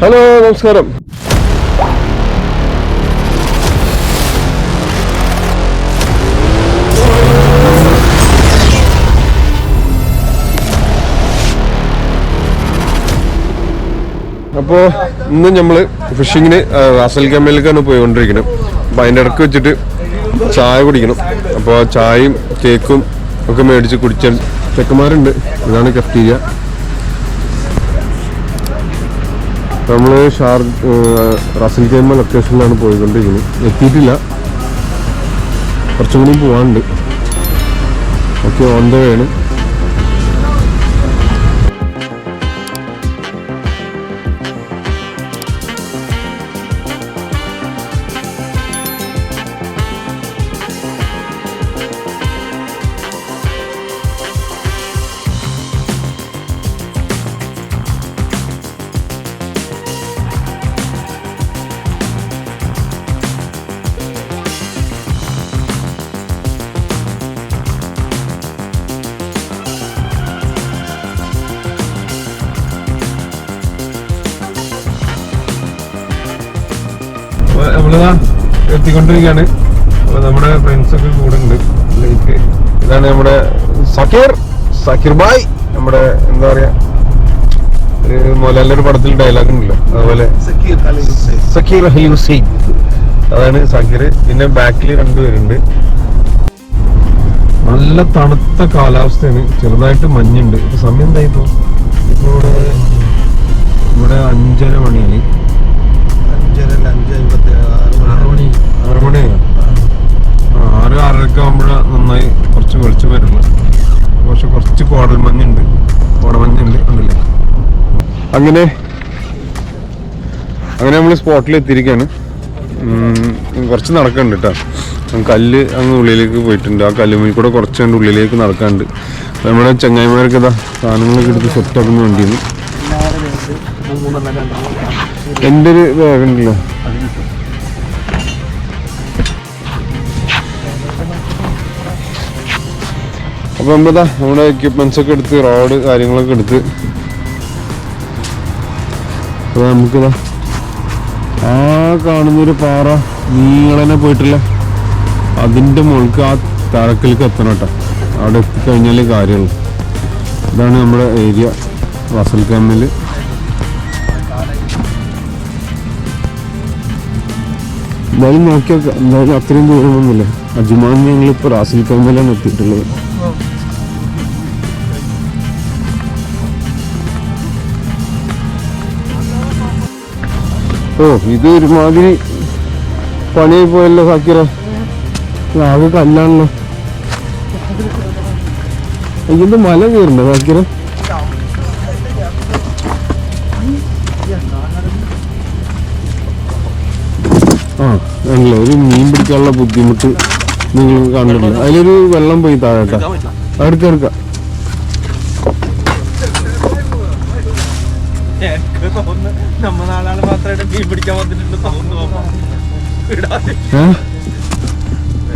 Hello, നമസ്കാരം. അപ്പോൾ ഇന്ന് നമ്മൾ ഫിഷിങ്ങിന് റാസൽ ഖൈമയിലേക്കാണ് പോയിക്കൊണ്ടിരിക്കുന്നത്. അപ്പോൾ അതിൻ്റെ ഇടയ്ക്ക് വെച്ചിട്ട് ചായ കുടിക്കണം. അപ്പോൾ ചായയും കേക്കും ഒക്കെ മേടിച്ച് കുടിച്ചാൽ ചെക്കന്മാരുണ്ട്. ഇതാണ് കഫ്റ്റീരിയ. നമ്മൾ റാസൽ ഖൈമ ലൊക്കേഷനിലാണ് പോയിക്കൊണ്ടിരിക്കുന്നത്. എത്തിയിട്ടില്ല, കുറച്ചും കൂടി പോകാനുണ്ട്. ഓക്കെ, ഓൺ ദ വേ ആണ്. നമ്മളിതാ എത്തിക്കൊണ്ടിരിക്കുകയാണ്. അപ്പോൾ നമ്മുടെ ഫ്രണ്ട്സൊക്കെ കൂടെ ഉണ്ട്. ലൈക്ക് ഇതാണ് നമ്മുടെ സക്കീർ ബായ്. നമ്മുടെ എന്താ പറയാ, ഒരു മോഹൻലാലിന്റെ പടത്തിൽ ഡയലോഗ് ഉണ്ടല്ലോ, അതുപോലെ സക്കീർ അലി ഹുസൈൻ, അതാണ് സക്കീർ. പിന്നെ ബാക്കിൽ രണ്ടുപേരുണ്ട്. നല്ല തണുത്ത കാലാവസ്ഥയാണ്. ചെറുതായിട്ട് മഞ്ഞുണ്ട്. ഇപ്പൊ സമയം എന്തായിപ്പോ? ഇപ്പൊ ഇവിടെ 5:30 മണിയായി. 6:30 ആകുമ്പോഴാണ് നന്നായി കുറച്ച് വെളിച്ചം വരുള്ളൂ. പക്ഷെ കുറച്ച് കോടമഞ്ഞുണ്ട് ഉണ്ടല്ലേ. അങ്ങനെ നമ്മൾ സ്പോട്ടിൽ എത്തിയിരിക്കുകയാണ്. കുറച്ച് നടക്കാനുണ്ട് കേട്ടോ. കല്ല് അങ്ങ് ഉള്ളിലേക്ക് പോയിട്ടുണ്ട്. ആ കല്ലുമേൽ കൂടെ കുറച്ച് കണ്ട് ഉള്ളിലേക്ക് നടക്കാനുണ്ട്. നമ്മുടെ ചങ്ങായിമാരൊക്കെ ഇതാ സാധനങ്ങളൊക്കെ എടുത്ത് സെറ്റാക്കുന്ന വേണ്ടിയിരുന്നു. എൻ്റെ ഒരു ബാഗ് ഉണ്ടല്ലോ. അപ്പോൾ എന്താ നമ്മുടെ എക്യുപ്മെന്റ്സ് ഒക്കെ എടുത്ത് റോഡ് കാര്യങ്ങളൊക്കെ എടുത്ത് അപ്പോൾ നമുക്കിതാ ആ കാണുന്നൊരു പാറ നീളനെ പോയിട്ടില്ല, അതിൻ്റെ മുകൾക്ക് ആ തറക്കിലേക്ക് എത്തണം കേട്ടോ. അവിടെ എത്തിക്കഴിഞ്ഞാലേ കാര്യമുള്ളൂ. ഇതാണ് നമ്മുടെ ഏരിയ റാസൽ ഖൈമയിൽ. എന്തായാലും നോക്കിയാൽ എന്തായാലും അത്രയും ദൂരമൊന്നുമില്ല. അജ്മാൻ ഞങ്ങളിപ്പോൾ റാസൽ ഖൈമയിലാണ് എത്തിയിട്ടുള്ളത്. ഓ, ഇത് ഒരുമാതിരി പണിയായി പോയല്ലോ സാക്കിറ. ആകെ കല്ലാണല്ലോ. ഇതിന്റെ മല കയറുണ്ടോ സാക്കിറ? ആ ആണല്ലോ, ഒരു മീൻ പിടിക്കാനുള്ള ബുദ്ധിമുട്ട് നിങ്ങൾ കണ്ടിട്ടില്ല. അതിലൊരു വെള്ളം പോയി താഴെട്ടാ. എടുക്കാം.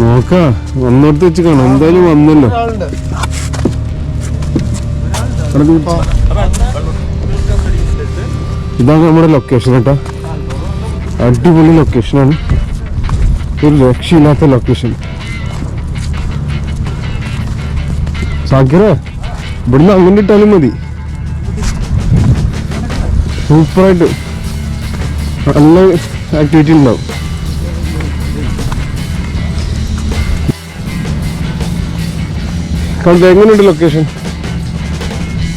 നോക്കാ, വന്നോടത്ത് വെച്ച് കാണാം. എന്തായാലും വന്നല്ലോ. ഇതാണ് നമ്മുടെ ലൊക്കേഷൻ കേട്ടാ. അടിപൊളി ലൊക്കേഷനാണ്. ഒരു രക്ഷയില്ലാത്ത ലൊക്കേഷൻ. സാക്കിറ, ഇവിടുന്ന് അങ്ങനെ ഇട്ടാലും മതി. സൂപ്പറായിട്ട് നല്ല ആക്ടിവിറ്റി ഉണ്ടാവും. എങ്ങനെയുണ്ട് ലൊക്കേഷൻ?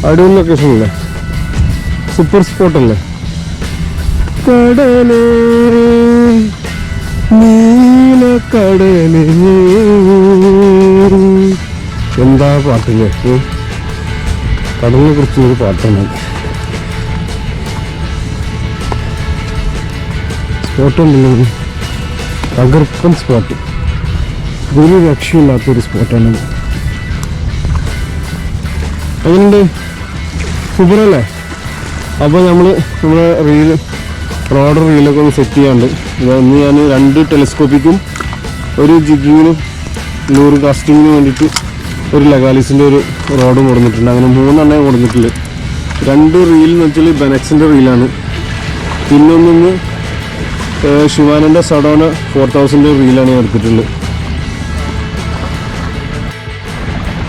അടിപൊളി ലൊക്കേഷൻ അല്ലേ? സൂപ്പർ സ്പോട്ടല്ലേ? കടലേ നീലക്കടലേ, എന്താ പാട്ടില്ലേ? കടലിനെ കുറിച്ച് ഒരു പാട്ടാണ്. സ്പോട്ടുണ്ടല്ലോ, തകർപ്പൻ സ്പോട്ട്. ഒരു രക്ഷയില്ലാത്തൊരു സ്പോട്ടാണ്. അതുകൊണ്ട് സൂപ്പറല്ലേ? അപ്പോൾ നമ്മുടെ റോഡ് റീലൊക്കെ ഒന്ന് സെറ്റ് ചെയ്യാണ്ട് ഇന്ന് ഞാൻ 2 ടെലിസ്കോപ്പിക്കും ഒരു ജിഗിങ്ങിനും ലൂർ കാസ്റ്റിങ്ങിന് വേണ്ടിയിട്ട് ഒരു ലഗാലിസിൻ്റെ ഒരു റോഡും കൊടുത്തിട്ടുണ്ട്. അങ്ങനെ 3 എണ്ണം കൊടുത്തിട്ടുള്ളൂ. 2 റീൽ എന്ന് വെച്ചാൽ ബെനക്സിൻ്റെ റീലാണ്. പിന്നൊന്ന് ഷിവാനൻ്റെ സഡോന 4000 റീലാണ് ഞാൻ എടുത്തിട്ടുണ്ട്.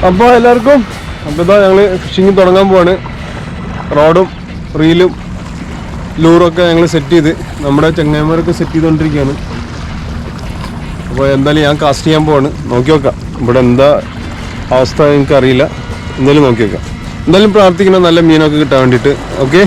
അപ്പോൾ എല്ലാവർക്കും അപ്പോൾ ഇതാ ഞങ്ങൾ ഫിഷിങ് തുടങ്ങാൻ പോവാണ്. റോഡും റീലും ലൂറൊക്കെ ഞങ്ങൾ സെറ്റ് ചെയ്ത് നമ്മുടെ ചങ്ങായിമാരൊക്കെ സെറ്റ് ചെയ്തുകൊണ്ടിരിക്കുകയാണ്. അപ്പോൾ എന്തായാലും ഞാൻ കാസ്റ്റ് ചെയ്യാൻ പോവാണ്. നോക്കി നോക്കാം ഇവിടെ എന്താ അവസ്ഥ എനിക്കറിയില്ല. എന്തായാലും നോക്കി നോക്കാം. എന്തായാലും പ്രാർത്ഥിക്കണം നല്ല മീനൊക്കെ കിട്ടാൻ വേണ്ടിയിട്ട്. ഓക്കെ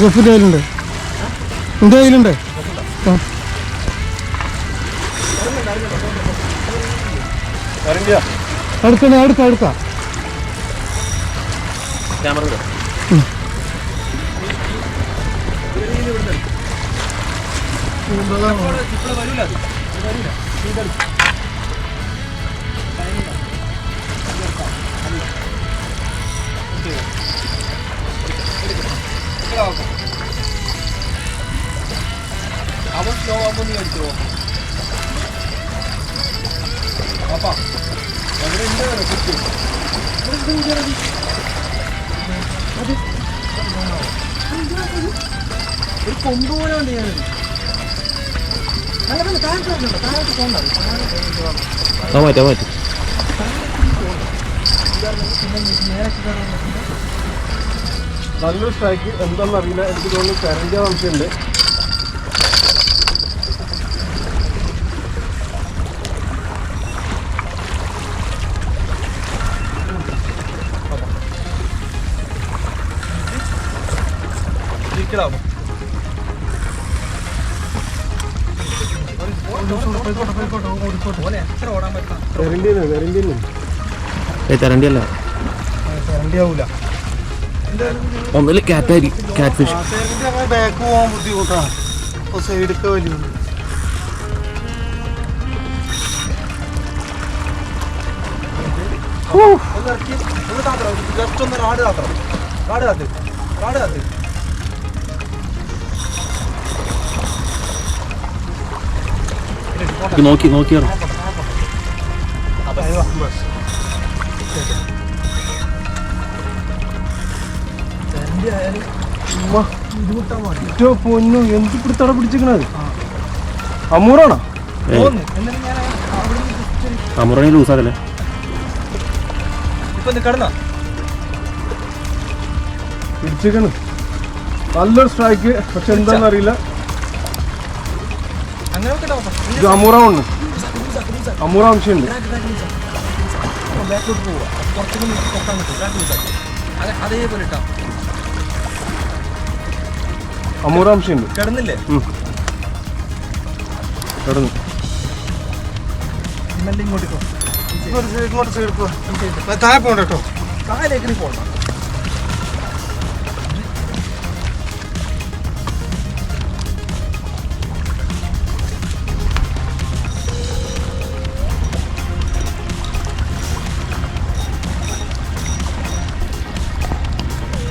ഗഫിൻ്റെ കയ്യിലുണ്ട്. എൻ്റെ കയ്യിലുണ്ട്. എടുക്കാം അവൻ സ്ലോ ആകുമ്പോൾ നീ അടിച്ചോ പാപ്പാ എവിടെ ഉണ്ട് കുട്ടി ഒരു കൊമ്പ് പോലെ ഉണ്ട് ഞാൻ മാറ്റാം നല്ലൊരു സ്ട്രൈക്ക് എന്താണെന്ന് അറിയില്ല. എനിക്ക് തോന്നുന്നു കരൻ്റെ ആവശ്യമുണ്ട്. ഒന്നില് കാറ്റ് ഫിഷ് ബാക്ക് പോകാൻ ബുദ്ധിമുട്ടാണ്. സൈഡൊക്കെ വലിയ ജസ്റ്റ് ഒന്ന് കാട് കാത്ത് നോക്കിയോ പൊന്നു എന്ത് പിടുത്തട പിടിച്ചിരിക്കണത്? അമൂറാണോ? അമൂറാണി ലൂസാകല്ലേ പിടിച്ചിരിക്കണ്. നല്ലൊരു സ്ട്രൈക്ക്. പക്ഷെ എന്താണെന്ന് അറിയില്ല. ഇത് അമൂറാണ്. അമൂറ ആവശ്യമുണ്ട്. അമൂറ ആവശ്യമുണ്ട്. കിടന്നില്ലേ? കിടന്നു. ഇങ്ങോട്ട് സൈഡ് താഴെ പോകണ്ട കേട്ടോ. താഴേക്ക് പോകണ്ട.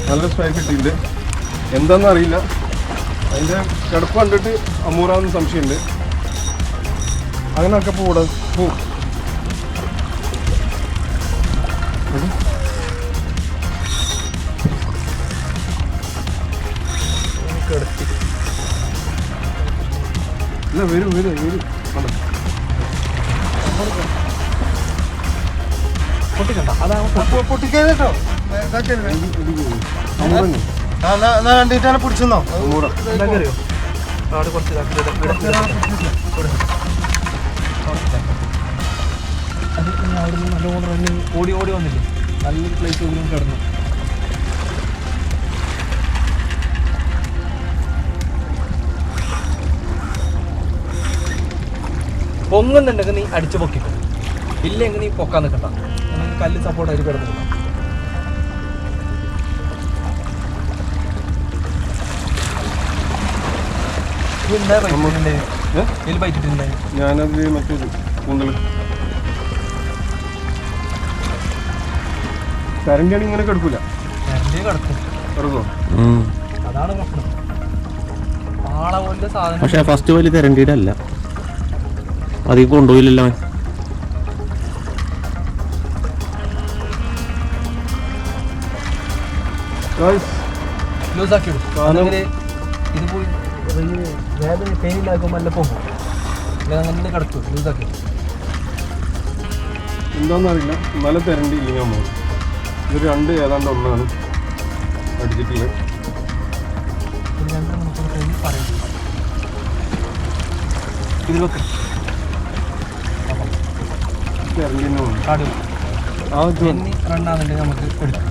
നല്ല സ്ട്രൈക്ക് കിട്ടിയിട്ടുണ്ട്. എന്താണെന്ന് അറിയില്ല. അതിൻ്റെ കിടപ്പ് കണ്ടിട്ട് അമൂറാന്ന് സംശയമുണ്ട്. അങ്ങനെയൊക്കെ പോവും. ഇല്ല വരും പൊട്ടിക്കണ്ട. പൊട്ടിക്കേട്ടോ. കണ്ടിട്ടാണ് പിടിച്ചെന്നോ? നല്ലോണം ഓടി വന്നില്ലേ? നല്ലൊരു പ്ലേസ് കിടന്നു. പൊങ്ങുന്നുണ്ടെങ്കിൽ നീ അടിച്ചു പൊക്കിക്കോ. ഇല്ലെങ്കിൽ നീ പൊക്കാൻ നിൽക്കണ്ട. കല്ല് സപ്പോർട്ടായിട്ട് കിടന്നില്ല. ഞാനത് മറ്റൊരു കൂന്തൽ കരണ്ടിയാണ് ഇങ്ങനെ കിടക്കൂല. കിടക്കോ? അതാണ് പ്രശ്നം. പാള പോലെ സാധനം. പക്ഷെ ഫസ്റ്റ് വലിയ കരണ്ടിയുടെ അല്ല. അധികം കൊണ്ടുപോയില്ലല്ലോ അവൻ. ലൂസാക്കി ഇത് പോയി വേദന പെയിനില്ലാക്കുമ്പോൾ നല്ല പോകും. അങ്ങനെ കിടക്കും ലൂസാക്കി. എന്താണെന്നറിയില്ല, നല്ല തിരണ്ടിയില്ല ഞാൻ പോകും. ഇത് രണ്ട് ഏതാണ്ട് ഒന്നാണ് അടിച്ചിട്ടുള്ളത്. ഇതിലൊക്കെ റണ്ണാകുന്നുണ്ടെങ്കിൽ നമുക്ക് എടുക്കാം.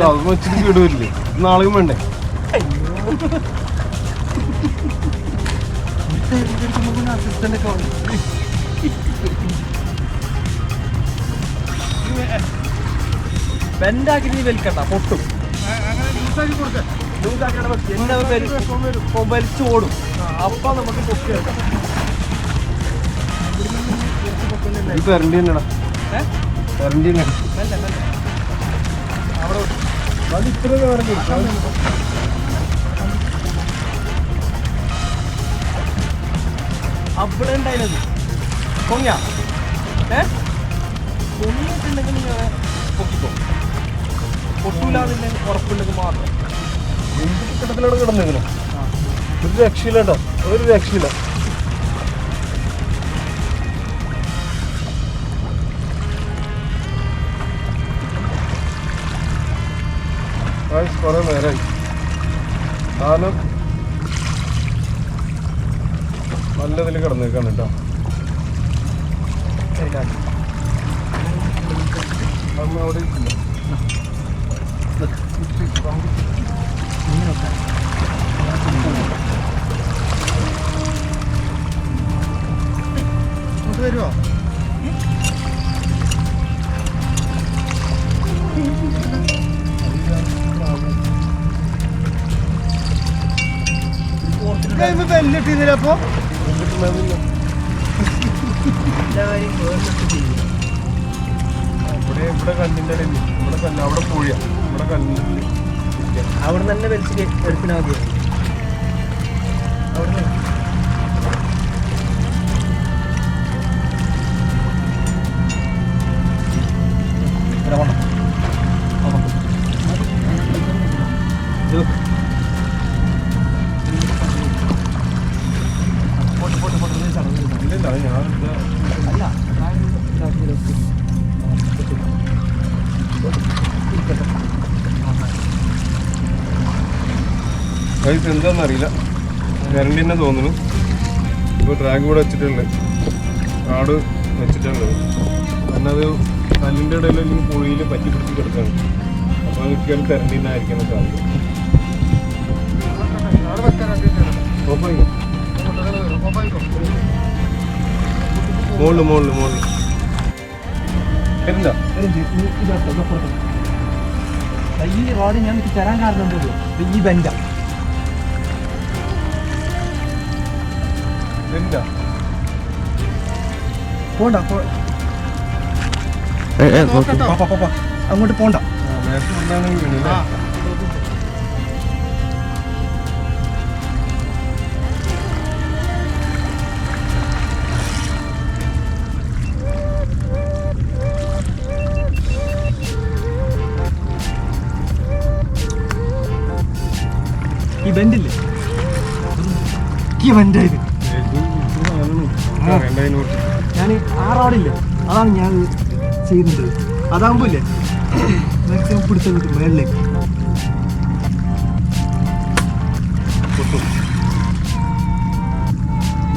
അത് വെച്ചിട്ട് കേടുവരില്ലേ? നാളെയും വേണ്ടേ? ബെൻഡാക്കി നീ വലിക്കണ്ട, പൊട്ടും. വലിച്ചു ഓടും. അപ്പൊ നമുക്ക് പൊക്കി എടുക്കാം. ഇത് തെരണ്ടി തന്നെടാ, തെരണ്ടി തന്നെ. അത് ഇത്ര അവിടെ ഉണ്ടായിരുന്നത് പൊങ്ങിയ പൊങ്ങിയിട്ടുണ്ടെങ്കിൽ നിങ്ങൾ പൊക്കിക്കോ. പൊട്ടൂലാതിന്റെ ഉറപ്പുണ്ടെങ്കിൽ മാത്രം. കിടത്തിലൂടെ കിടന്നെങ്കിലും ഒരു രക്ഷയില്ല കേട്ടോ, ഒരു രക്ഷയില്ല. കുറെ നേരമായി സാധനം നല്ലതിൽ കിടന്നേക്കാണ് കേട്ടോ. അന്ന് അവിടെ ഇരിക്കില്ല. വരുമോ? ബെല്ലിട്ടിരുന്നില്ലപ്പോ ഇവിടെ കല്ലിൻ്റെ ഇടയിൽ ഇവിടെ കല്ല്, അവിടെ പൂഴിയ, ഇവിടെ കല്ലിൻ്റെ അവിടെ തന്നെ വലിച്ചിട്ട് എടുപ്പിനാ മതി. അവിടെ എന്താണെന്നറിയില്ല, കരണ്ടി തന്നെ തോന്നുന്നു. ഇപ്പോൾ ട്രാക്ക് കൂടെ വെച്ചിട്ടുണ്ട്, കാട് വെച്ചിട്ടുള്ളത്. കാരണം അത് കല്ലിൻ്റെ ഇടയിൽ അല്ലെങ്കിൽ പുഴയിൽ പറ്റി പിടിച്ച് കിടക്കാണ്. അപ്പോൾ മിക്കവാറും കരണ്ടി തന്നെ ആയിരിക്കാൻ സാധ്യത. മുകളിൽ മുകളിൽ മുകളിൽ എന്താ ഈ റോഡ് ഞാൻ തരാൻ കാരണം ഈ ബെഞ്ച എന്താ പോണ്ട, അങ്ങോട്ട് പോണ്ട. ഈ ബെൻഡില്ലേ, ഈ ബെൻഡായത് ഞാൻ ആ റോഡില്ലേ അതാണ് ഞാൻ ചെയ്യുന്നുണ്ട്. അതാകുമ്പോ ഇല്ലേ മാക്സിമം പിടിച്ച കിട്ടും മേളിലേക്ക്.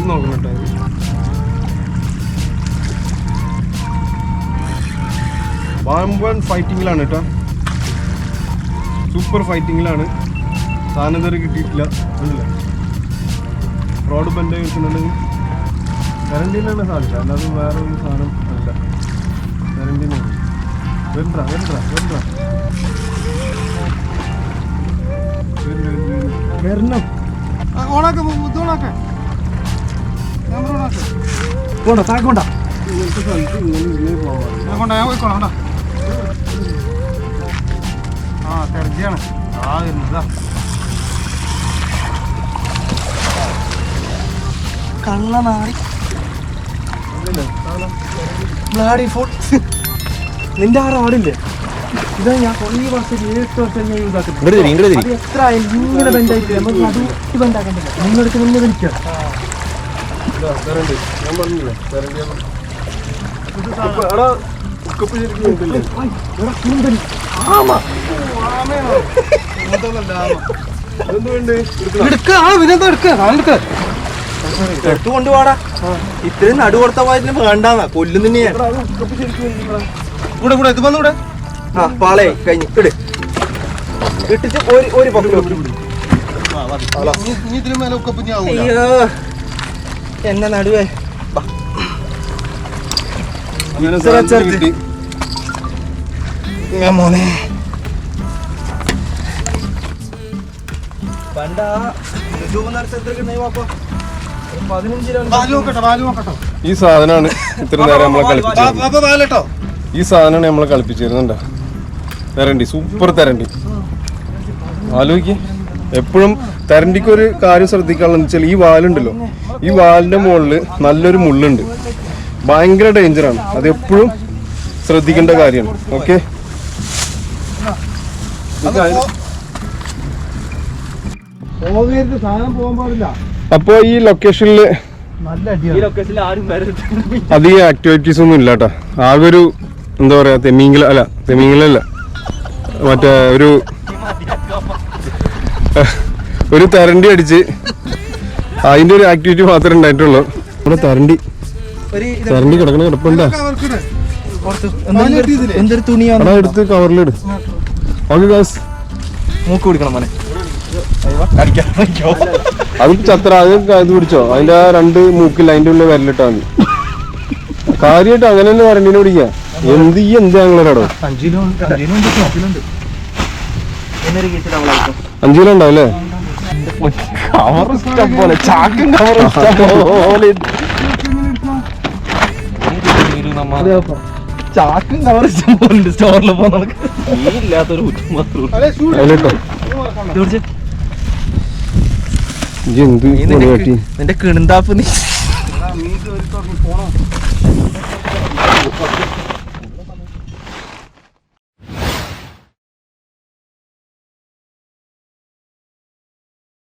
നോക്കണം കേട്ടോ. വമ്പൻ ഫൈറ്റിങ്ങിലാണ് കേട്ടോ, സൂപ്പർ ഫൈറ്റിങ്ങിലാണ്. സാധനം ഇതുവരെ കിട്ടിയിട്ടില്ല. അല്ല റോഡ് ബെൻഡ് കിട്ടുന്നുണ്ടെങ്കിൽ കരണ്ടിനാണ് സാധിക്കുക, അല്ലാതെ വേറെ ഒരു സാധനം അല്ല. കരണ്ടിനാണ്. വരണം. ഓണാക്കെ ബുദ്ധോണാക്കെ ക്യാമറ ഓണാക്കെ. പോണ്ട, താക്കോണ്ട. ഇങ്ങനത്തെ സ്ഥലത്ത് ഇങ്ങനെ പോകാം. ഞാൻ പോയിക്കോളാം. ആ തെരഞ്ഞാണ് ആ വരുന്നതാ. കള്ള നാടി ബ്ലാഡി ഫുൾ. നിന്റെ ആ റോഡില്ലേ ഇതാ ഞാൻ കുറേ വർഷം 7-8 വർഷം ഞാൻ യൂസാക്കുന്നത്. അത് എത്ര ആയാലും ഇങ്ങനെ ബെൻഡായിട്ട് നമുക്ക് അത് ബെൻഡാക്കാൻ പറ്റില്ല. നിങ്ങളടുത്ത് നിന്ന് വിളിക്കാം. എടുത്തു കൊണ്ടുപോടാ. ഇത്രയും നടു കൊടുത്ത പോയതിന് വേണ്ടാന്നാ കൊല്ലും തന്നെയാണ്. കൂടെ ഇത് വന്നൂടെ. ആ പാളയെ കഴിഞ്ഞ് ഇട് ഇട്ടിട്ട് ഒരു അയ്യോ എന്നെ നടുവേ മോനെ പണ്ടാ ഈ സാധനമാണ് ഇത്ര നേരം നമ്മളെ കളിപ്പിച്ചത്. ഈ സാധനമാണ് നമ്മളെ കളിപ്പിച്ചിരുന്നുണ്ടോ? തെരണ്ടി, സൂപ്പർ തെരണ്ടി. ആലോചിക്ക്, എപ്പോഴും തെരണ്ടിക്ക് ഒരു കാര്യം ശ്രദ്ധിക്കാനുള്ളതെന്ന് വെച്ചാൽ ഈ വാലുണ്ടല്ലോ, ഈ വാലിന്റെ മുകളിൽ നല്ലൊരു മുള്ളുണ്ട്, ഭയങ്കര ഡേഞ്ചറാണ്. അത് എപ്പോഴും ശ്രദ്ധിക്കേണ്ട കാര്യമാണ്. ഓക്കെ, അപ്പൊ ഈ ലൊക്കേഷനിൽ അധികം ആക്ടിവിറ്റീസ് ഒന്നും ഇല്ല കേട്ടോ. ആകെ ഒരു എന്താ പറയാ, തെമീങ്കലല്ല മറ്റേ ഒരു തെരണ്ടി അടിച്ച് അതിന്റെ ഒരു ആക്ടിവിറ്റി മാത്രമേ ഉണ്ടായിട്ടുള്ളൂ. ഇവിടെ തെരണ്ടി കിടക്കണ കിടപ്പുണ്ടാ, എന്തൊരു തുണിയാണ് എടുത്ത് കവറിലിട്. ഓക്കെ ഗായ്സ്, മൂക്ക് പിടിക്കണം മോനെ. അത് ചത്ര അത് ഇത് പിടിച്ചോ, അതിന്റെ ആ 2 മൂക്കില്ല, അതിന്റെ ഉള്ളിൽ വിരലിട്ടാ മതി. കാര്യമായിട്ട് അങ്ങനെ തന്നെ തെരണ്ടിനെ പിടിക്കാം. എന്ത് ഞങ്ങളോടോ 5 കിലോ ഉണ്ടാവും അല്ലേ? ചാക്കും കവർ ഇഷ്ടം പോലെ സ്റ്റോറിൽ പോകാത്തൊരു കുറ്റം മാത്രമേ. നിന്റെ കിണുന്താപ്പ് നീ